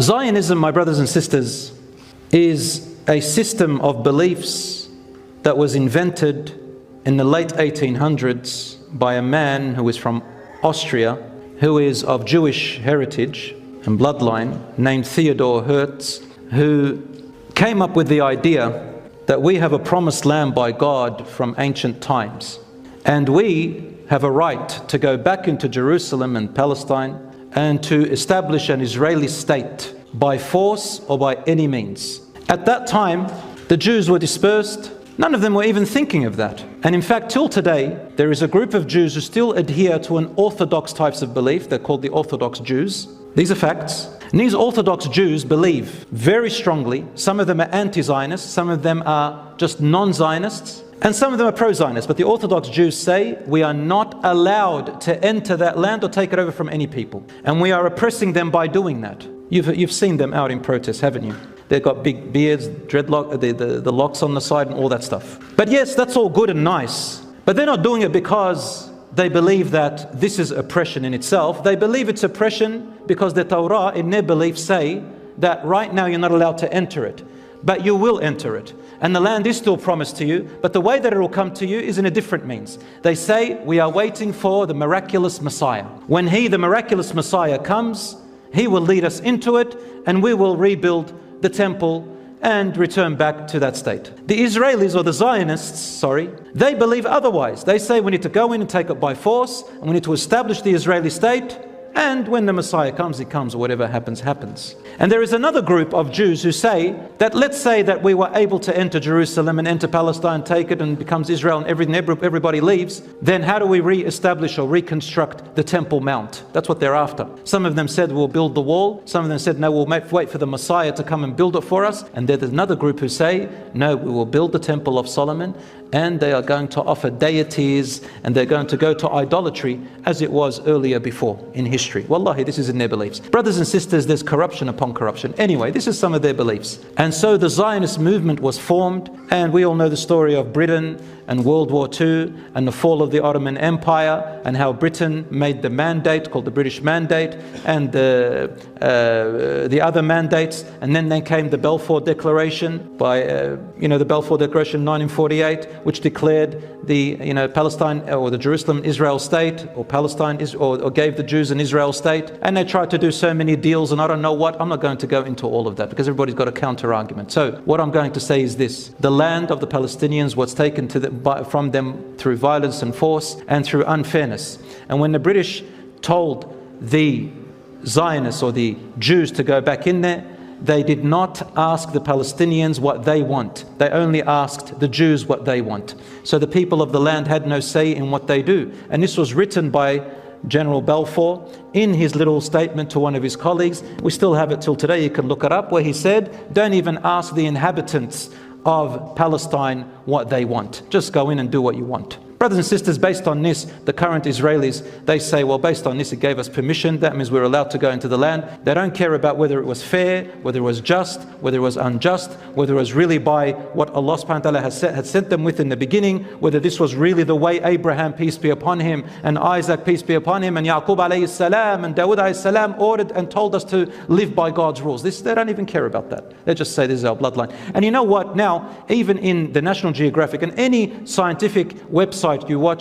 Zionism, my brothers and sisters, is a system of beliefs that was invented in the late 1800s by a man who is from Austria, who is of Jewish heritage and bloodline, named Theodor Herz, who came up with the idea that we have a promised land by God from ancient times, and we have a right to go back into Jerusalem and Palestine and to establish an Israeli state by force or by any means. At that time, the Jews were dispersed. None of them were even thinking of that. And in fact, till today, there is a group of Jews who still adhere to an orthodox types of belief. They're called the Orthodox Jews. These are facts. And these Orthodox Jews believe very strongly. Some of them are anti-Zionists, some of them are just non-Zionists, and some of them are pro-Zionist. But the Orthodox Jews say we are not allowed to enter that land or take it over from any people. And we are oppressing them by doing that. You've seen them out in protest, haven't you? They've got big beards, dreadlock, the locks on the side and all that stuff. But yes, that's all good and nice. But they're not doing it because they believe that this is oppression in itself. They believe it's oppression because the Torah in their belief say that right now you're not allowed to enter it. But you will enter it. And the land is still promised to you, but the way that it will come to you is in a different means. They say we are waiting for the miraculous Messiah. When He, the miraculous Messiah, comes, He will lead us into it and we will rebuild the temple and return back to that state. The Israelis, or the Zionists, they believe otherwise. They say we need to go in and take it by force, and we need to establish the Israeli state, and when the Messiah comes, He comes, or whatever happens, happens. And there is another group of Jews who say that, let's say that we were able to enter Jerusalem and enter Palestine, take it and becomes Israel and everybody leaves, then how do we re-establish or reconstruct the Temple Mount? That's what they're after. Some of them said we'll build the wall. Some of them said no, we'll wait for the Messiah to come and build it for us. And there's another group who say no, we will build the Temple of Solomon, and they are going to offer deities and they're going to go to idolatry as it was earlier before in history. Wallahi, this is in their beliefs. Brothers and sisters, there's corruption upon corruption. Anyway, this is some of their beliefs. And so the Zionist movement was formed, and we all know the story of Britain and World War II and the fall of the Ottoman Empire, and how Britain made the mandate called the British Mandate and the other mandates, and then came the Balfour Declaration by the Balfour Declaration 1948, which declared the Palestine or the Jerusalem Israel state, or Palestine or gave the Jews an Israel state. And they tried to do so many deals and I don't know what. I'm not going to go into all of that because everybody's got a counter argument. So what I'm going to say is this: the land of the Palestinians was taken from them through violence and force and through unfairness. And when the British told the Zionists or the Jews to go back in there, they did not ask the Palestinians what they want. They only asked the Jews what they want. So the people of the land had no say in what they do. And this was written by General Balfour in his little statement to one of his colleagues. We still have it till today, you can look it up, where he said, don't even ask the inhabitants of Palestine what they want. Just go in and do what you want. Brothers and sisters, based on this, the current Israelis, they say, well, based on this, it gave us permission. That means we're allowed to go into the land. They don't care about whether it was fair, whether it was just, whether it was unjust, whether it was really by what Allah subhanahu wa ta'ala had sent them with in the beginning, whether this was really the way Abraham, peace be upon him, and Isaac, peace be upon him, and Yaqub alayhi salam, and Dawood alayhi salam ordered and told us to live by God's rules. They don't even care about that. They just say this is our bloodline. And you know what? Now, even in the National Geographic and any scientific website you watch,